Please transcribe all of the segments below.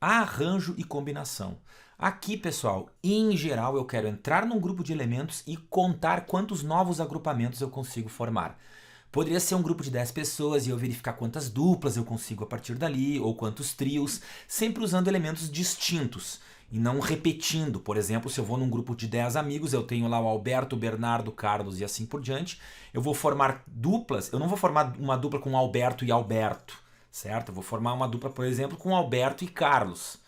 Arranjo e combinação. Aqui, pessoal, em geral eu quero entrar num grupo de elementos e contar quantos novos agrupamentos eu consigo formar. Poderia ser um grupo de 10 pessoas e eu verificar quantas duplas eu consigo a partir dali, ou quantos trios, sempre usando elementos distintos e não repetindo. Por exemplo, se eu vou num grupo de 10 amigos, eu tenho lá o Alberto, o Bernardo, o Carlos e assim por diante, eu vou formar duplas, eu não vou formar uma dupla com Alberto e Alberto, certo? Eu vou formar uma dupla, por exemplo, com Alberto e Carlos.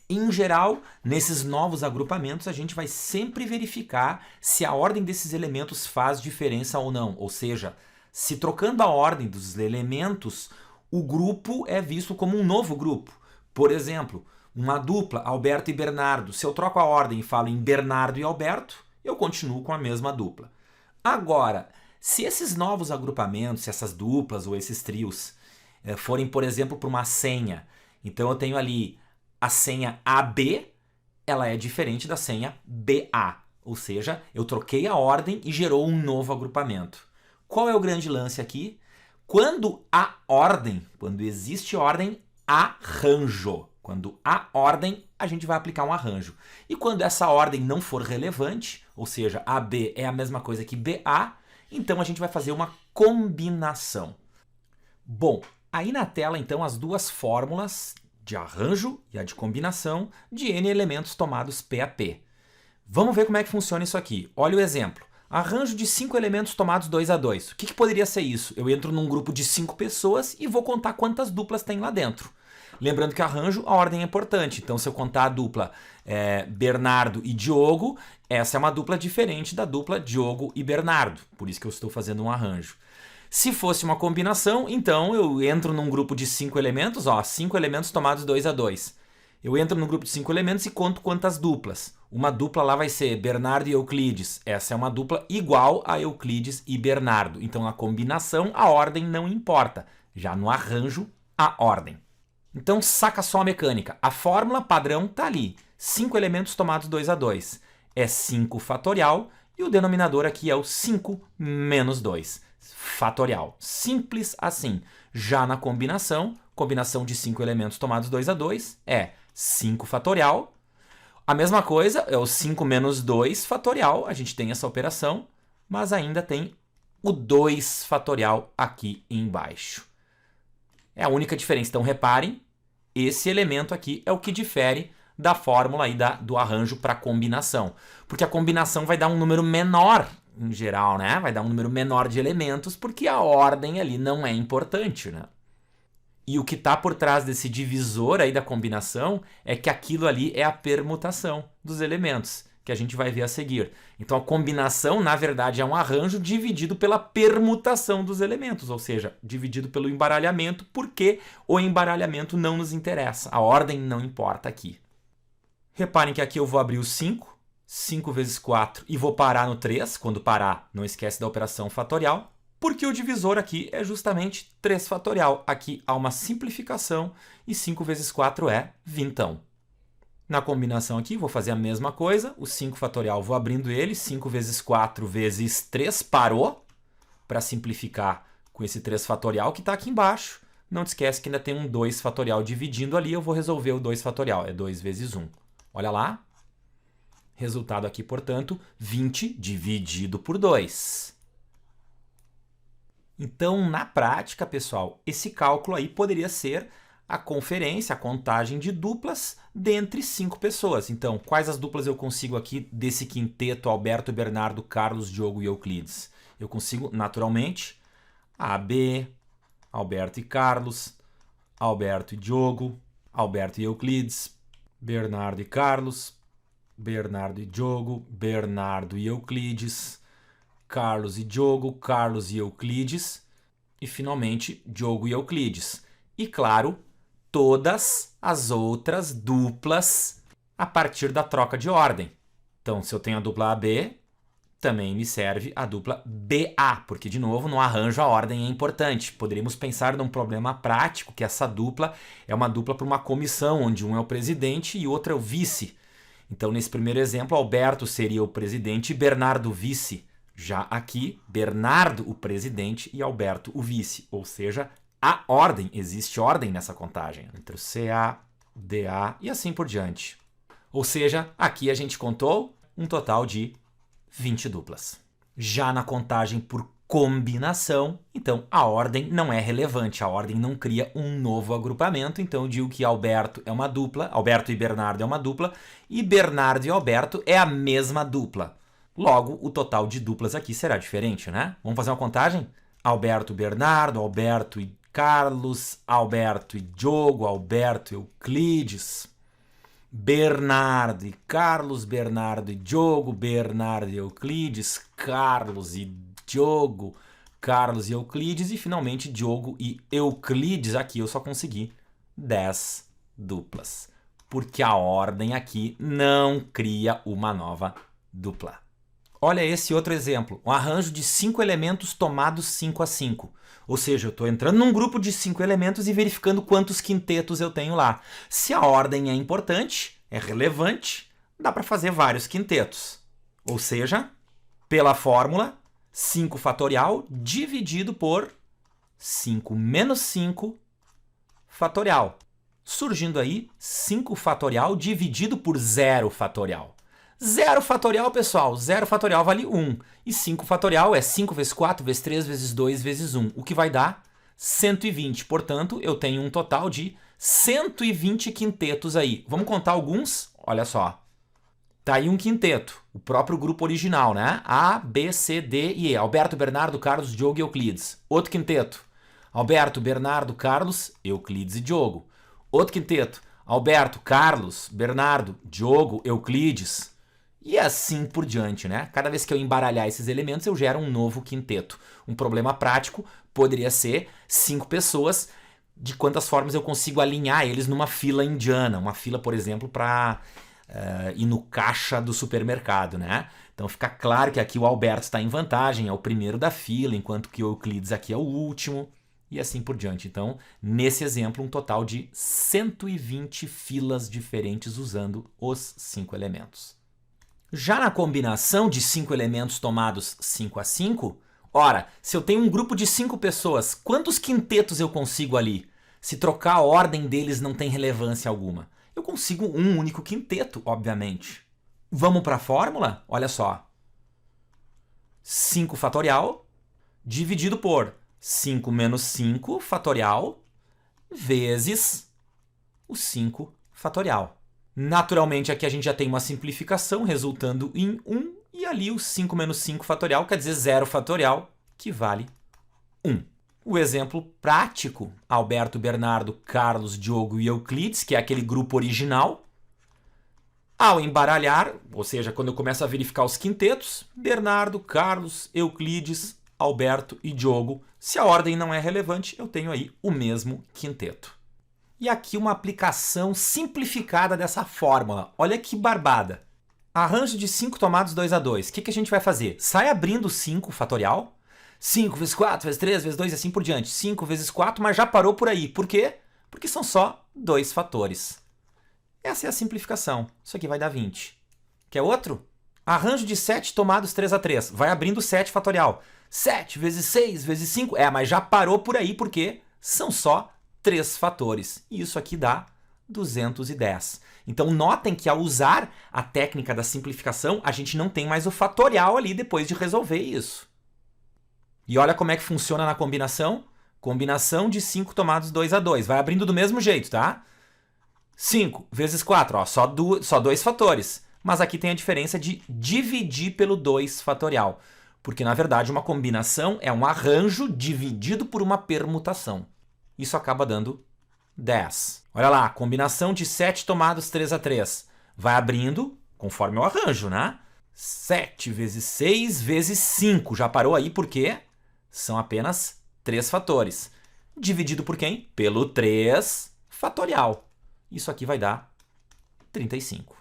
Em geral, nesses novos agrupamentos, a gente vai sempre verificar se a ordem desses elementos faz diferença ou não. Ou seja, se trocando a ordem dos elementos, o grupo é visto como um novo grupo. Por exemplo, uma dupla, Alberto e Bernardo. Se eu troco a ordem e falo em Bernardo e Alberto, eu continuo com a mesma dupla. Agora, se esses novos agrupamentos, se essas duplas ou esses trios forem, por exemplo, para uma senha, então eu tenho ali a senha AB, ela é diferente da senha BA. Ou seja, eu troquei a ordem e gerou um novo agrupamento. Qual é o grande lance aqui? Quando há ordem, quando existe ordem, arranjo. Quando há ordem, a gente vai aplicar um arranjo. E quando essa ordem não for relevante, ou seja, AB é a mesma coisa que BA, então a gente vai fazer uma combinação. Bom, aí na tela então as duas fórmulas de arranjo e a de combinação de N elementos tomados P a P. Vamos ver como é que funciona isso aqui. Olha o exemplo. Arranjo de 5 elementos tomados 2 a 2. O que poderia ser isso? Eu entro num grupo de 5 pessoas e vou contar quantas duplas tem lá dentro. Lembrando que arranjo, a ordem é importante. Então, se eu contar a dupla Bernardo e Diogo, essa é uma dupla diferente da dupla Diogo e Bernardo. Por isso que eu estou fazendo um arranjo. Se fosse uma combinação, então eu entro num grupo de 5 elementos, 5 elementos tomados 2 a 2. Eu entro no grupo de 5 elementos e conto quantas duplas. Uma dupla lá vai ser Bernardo e Euclides. Essa é uma dupla igual a Euclides e Bernardo. Então, na combinação, a ordem não importa. Já no arranjo, a ordem. Então, saca só a mecânica. A fórmula padrão está ali. 5 elementos tomados 2 a 2. É 5 fatorial e o denominador aqui é o 5 menos 2. Fatorial. Simples assim. Já na combinação de 5 elementos tomados 2 a 2 é 5 fatorial. A mesma coisa é o 5 menos 2 fatorial. A gente tem essa operação, mas ainda tem o 2 fatorial aqui embaixo. É a única diferença. Então, reparem, esse elemento aqui é o que difere da fórmula aí do arranjo para combinação. Porque a combinação vai dar um número menor, em geral, né? Vai dar um número menor de elementos, porque a ordem ali não é importante, né? E o que está por trás desse divisor aí da combinação é que aquilo ali é a permutação dos elementos, que a gente vai ver a seguir. Então a combinação, na verdade, é um arranjo dividido pela permutação dos elementos, ou seja, dividido pelo embaralhamento, porque o embaralhamento não nos interessa, a ordem não importa aqui. Reparem que aqui eu vou abrir o 5, 5 vezes 4, e vou parar no 3. Quando parar, não esquece da operação fatorial, porque o divisor aqui é justamente 3 fatorial. Aqui há uma simplificação e 5 vezes 4 é 20. Na combinação aqui, vou fazer a mesma coisa. O 5 fatorial, vou abrindo ele. 5 vezes 4 vezes 3 parou. Para simplificar com esse 3 fatorial que está aqui embaixo. Não te esquece que ainda tem um 2 fatorial dividindo ali. Eu vou resolver o 2 fatorial. É 2 vezes 1. Olha lá. Resultado aqui, portanto, 20 dividido por 2. Então, na prática, pessoal, esse cálculo aí poderia ser a conferência, a contagem de duplas dentre 5 pessoas. Então, quais as duplas eu consigo aqui desse quinteto Alberto, Bernardo, Carlos, Diogo e Euclides? Eu consigo, naturalmente, AB, Alberto e Carlos, Alberto e Diogo, Alberto e Euclides, Bernardo e Carlos, Bernardo e Diogo, Bernardo e Euclides, Carlos e Diogo, Carlos e Euclides, e finalmente Diogo e Euclides. E claro, todas as outras duplas a partir da troca de ordem. Então, se eu tenho a dupla AB, também me serve a dupla BA, porque, de novo, no arranjo a ordem é importante. Poderíamos pensar num problema prático, que essa dupla é uma dupla para uma comissão, onde um é o presidente e outro é o vice. Então, nesse primeiro exemplo, Alberto seria o presidente e Bernardo o vice. Já aqui, Bernardo o presidente e Alberto o vice. Ou seja, a ordem, existe ordem nessa contagem. Entre o CA DA e assim por diante. Ou seja, aqui a gente contou um total de 20 duplas. Já na contagem por combinação, então a ordem não é relevante, a ordem não cria um novo agrupamento, então eu digo que Alberto é uma dupla, Alberto e Bernardo é uma dupla, e Bernardo e Alberto é a mesma dupla. Logo, o total de duplas aqui será diferente, né? Vamos fazer uma contagem? Alberto, Bernardo, Alberto e Carlos, Alberto e Diogo, Alberto e Euclides, Bernardo e Carlos, Bernardo e Diogo, Bernardo e Euclides, Carlos e Diogo, Carlos e Euclides e finalmente Diogo e Euclides. Aqui eu só consegui 10 duplas, porque a ordem aqui não cria uma nova dupla. Olha esse outro exemplo, um arranjo de 5 elementos tomados 5 a 5. Ou seja, eu estou entrando num grupo de 5 elementos e verificando quantos quintetos eu tenho lá. Se a ordem é importante, é relevante, dá para fazer vários quintetos. Ou seja, pela fórmula, 5 fatorial dividido por 5 menos 5 fatorial. Surgindo aí 5 fatorial dividido por 0 fatorial. 0 fatorial, pessoal, 0 fatorial vale 1. E 5 fatorial é 5 vezes 4 vezes 3 vezes 2 vezes 1, o que vai dar 120. Portanto, eu tenho um total de 120 quintetos aí. Vamos contar alguns? Olha só. Tá aí um quinteto, o próprio grupo original, né? A, B, C, D e E. Alberto, Bernardo, Carlos, Diogo e Euclides. Outro quinteto. Alberto, Bernardo, Carlos, Euclides e Diogo. Outro quinteto. Alberto, Carlos, Bernardo, Diogo, Euclides. E assim por diante, né? Cada vez que eu embaralhar esses elementos, eu gero um novo quinteto. Um problema prático poderia ser 5 pessoas, de quantas formas eu consigo alinhar eles numa fila indiana. Uma fila, por exemplo, para ir no caixa do supermercado, né? Então fica claro que aqui o Alberto está em vantagem, é o primeiro da fila, enquanto que o Euclides aqui é o último, e assim por diante. Então, nesse exemplo, um total de 120 filas diferentes usando os 5 elementos. Já na combinação de 5 elementos tomados 5 a 5, ora, se eu tenho um grupo de 5 pessoas, quantos quintetos eu consigo ali? Se trocar a ordem deles não tem relevância alguma. Eu consigo um único quinteto, obviamente. Vamos para a fórmula? Olha só. 5 fatorial dividido por 5 menos 5 fatorial vezes o 5 fatorial. Naturalmente, aqui a gente já tem uma simplificação, resultando em 1, e ali o 5 menos 5 fatorial, quer dizer 0 fatorial, que vale 1. O exemplo prático, Alberto, Bernardo, Carlos, Diogo e Euclides, que é aquele grupo original. Ao embaralhar, ou seja, quando eu começo a verificar os quintetos, Bernardo, Carlos, Euclides, Alberto e Diogo, se a ordem não é relevante, eu tenho aí o mesmo quinteto. E aqui uma aplicação simplificada dessa fórmula. Olha que barbada. Arranjo de 5 tomados 2 a 2. O que a gente vai fazer? Sai abrindo 5 fatorial. 5 vezes 4 vezes 3 vezes 2 e assim por diante. 5 vezes 4, mas já parou por aí. Por quê? Porque são só 2 fatores. Essa é a simplificação. Isso aqui vai dar 20. Quer outro? Arranjo de 7 tomados 3 a 3. Vai abrindo 7 fatorial. 7 vezes 6 vezes 5. Mas já parou por aí porque são só 3 fatores. E isso aqui dá 210. Então, notem que ao usar a técnica da simplificação, a gente não tem mais o fatorial ali depois de resolver isso. E olha como é que funciona na combinação. Combinação de 5 tomados 2 a 2. Vai abrindo do mesmo jeito, tá? 5 vezes 4, ó, só 2 fatores. Mas aqui tem a diferença de dividir pelo 2 fatorial. Porque, na verdade, uma combinação é um arranjo dividido por uma permutação. Isso acaba dando 10. Olha lá, combinação de 7 tomados 3 a 3. Vai abrindo conforme o arranjo, né? 7 vezes 6 vezes 5. Já parou aí porque são apenas 3 fatores. Dividido por quem? Pelo 3 fatorial. Isso aqui vai dar 35.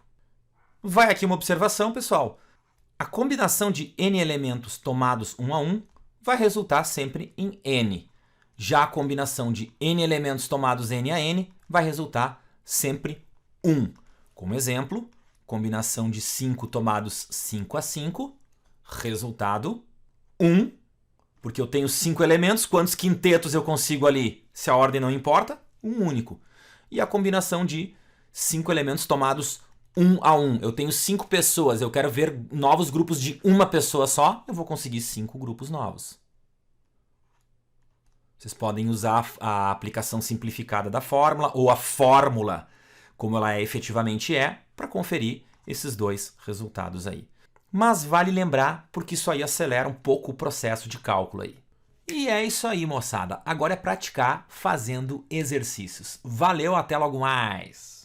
Vai aqui uma observação, pessoal. A combinação de n elementos tomados 1 a 1 vai resultar sempre em n. Já a combinação de n elementos tomados n a n vai resultar sempre 1. Como exemplo, combinação de 5 tomados 5 a 5, resultado 1. Porque eu tenho 5 elementos, quantos quintetos eu consigo ali? Se a ordem não importa, um único. E a combinação de 5 elementos tomados um a um. Eu tenho 5 pessoas, eu quero ver novos grupos de uma pessoa só, eu vou conseguir 5 grupos novos. Vocês podem usar a aplicação simplificada da fórmula ou a fórmula como ela efetivamente é para conferir esses dois resultados aí. Mas vale lembrar porque isso aí acelera um pouco o processo de cálculo aí. E é isso aí, moçada. Agora é praticar fazendo exercícios. Valeu, até logo mais!